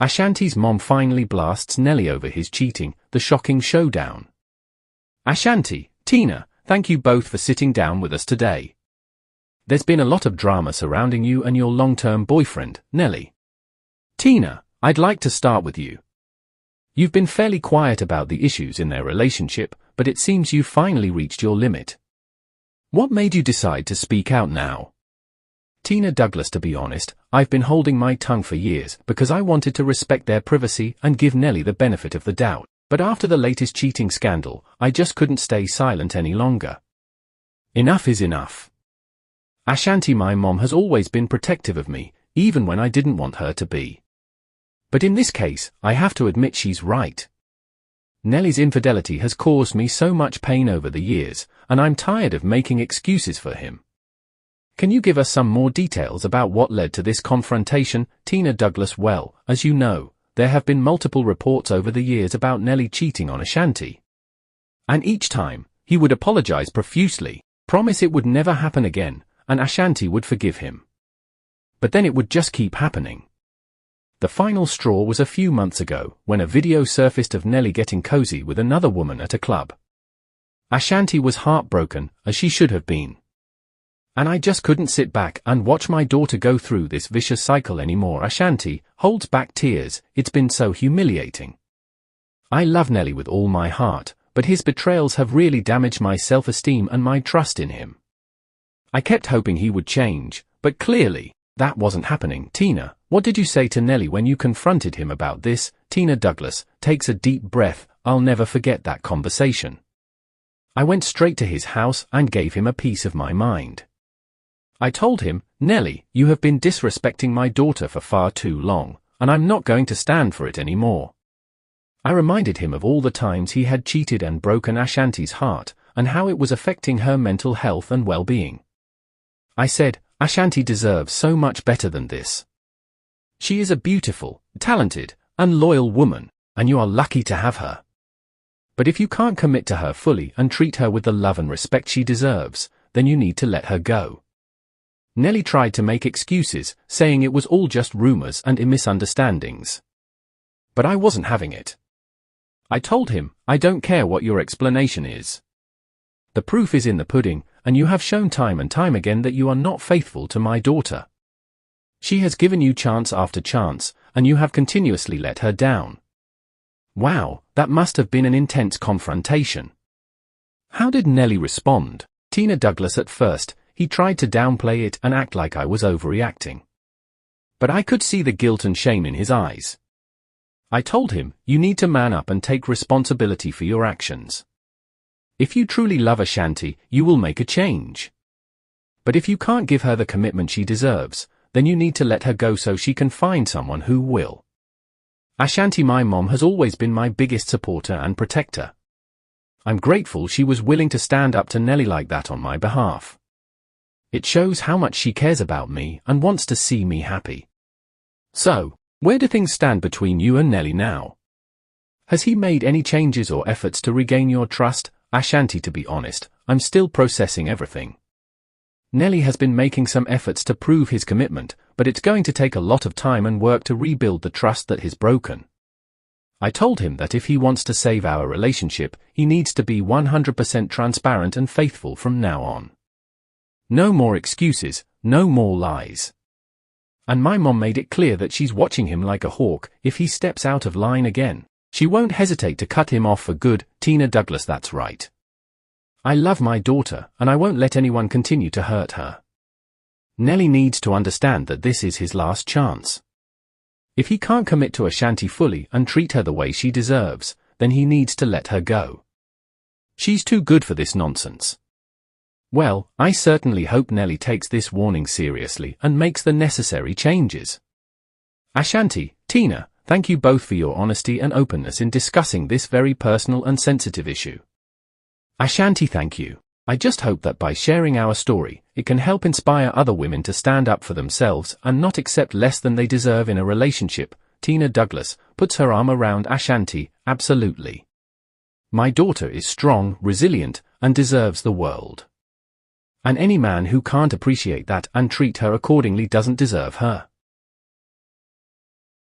Ashanti's mom finally blasts Nelly over his cheating, the shocking showdown. Ashanti, Tina, thank you both for sitting down with us today. There's been a lot of drama surrounding you and your long-term boyfriend, Nelly. Tina, I'd like to start with you. You've been fairly quiet about the issues in their relationship, but it seems you've finally reached your limit. What made you decide to speak out now? Tina Douglas, to be honest, I've been holding my tongue for years because I wanted to respect their privacy and give Nelly the benefit of the doubt. But after the latest cheating scandal, I just couldn't stay silent any longer. Enough is enough. Ashanti, my mom, has always been protective of me, even when I didn't want her to be. But in this case, I have to admit she's right. Nelly's infidelity has caused me so much pain over the years, and I'm tired of making excuses for him. Can you give us some more details about what led to this confrontation, Tina Douglas? Well, as you know, there have been multiple reports over the years about Nelly cheating on Ashanti. And each time, he would apologize profusely, promise it would never happen again, and Ashanti would forgive him. But then it would just keep happening. The final straw was a few months ago, when a video surfaced of Nelly getting cozy with another woman at a club. Ashanti was heartbroken, as she should have been. And I just couldn't sit back and watch my daughter go through this vicious cycle anymore. Ashanti holds back tears. It's been so humiliating. I love Nelly with all my heart, but his betrayals have really damaged my self-esteem and my trust in him. I kept hoping he would change, but clearly, that wasn't happening. Tina, what did you say to Nelly when you confronted him about this? Tina Douglas takes a deep breath. I'll never forget that conversation. I went straight to his house and gave him a piece of my mind. I told him, Nelly, you have been disrespecting my daughter for far too long, and I'm not going to stand for it anymore. I reminded him of all the times he had cheated and broken Ashanti's heart, and how it was affecting her mental health and well-being. I said, Ashanti deserves so much better than this. She is a beautiful, talented, and loyal woman, and you are lucky to have her. But if you can't commit to her fully and treat her with the love and respect she deserves, then you need to let her go. Nelly tried to make excuses, saying it was all just rumors and misunderstandings. But I wasn't having it. I told him, I don't care what your explanation is. The proof is in the pudding, and you have shown time and time again that you are not faithful to my daughter. She has given you chance after chance, and you have continuously let her down. Wow, that must have been an intense confrontation. How did Nelly respond? Tina Douglas, at first, he tried to downplay it and act like I was overreacting. But I could see the guilt and shame in his eyes. I told him, you need to man up and take responsibility for your actions. If you truly love Ashanti, you will make a change. But if you can't give her the commitment she deserves, then you need to let her go so she can find someone who will. Ashanti, my mom, has always been my biggest supporter and protector. I'm grateful she was willing to stand up to Nelly like that on my behalf. It shows how much she cares about me and wants to see me happy. So, where do things stand between you and Nelly now? Has he made any changes or efforts to regain your trust? Ashanti, to be honest, I'm still processing everything. Nelly has been making some efforts to prove his commitment, but it's going to take a lot of time and work to rebuild the trust that is broken. I told him that if he wants to save our relationship, he needs to be 100% transparent and faithful from now on. No more excuses, no more lies. And my mom made it clear that she's watching him like a hawk. If he steps out of line again, she won't hesitate to cut him off for good. Tina Douglas, that's right. I love my daughter, and I won't let anyone continue to hurt her. Nelly needs to understand that this is his last chance. If he can't commit to Ashanti fully and treat her the way she deserves, then he needs to let her go. She's too good for this nonsense. Well, I certainly hope Nelly takes this warning seriously and makes the necessary changes. Ashanti, Tina, thank you both for your honesty and openness in discussing this very personal and sensitive issue. Ashanti, thank you. I just hope that by sharing our story, it can help inspire other women to stand up for themselves and not accept less than they deserve in a relationship. Tina Douglas puts her arm around Ashanti. Absolutely. My daughter is strong, resilient, and deserves the world. And any man who can't appreciate that and treat her accordingly doesn't deserve her.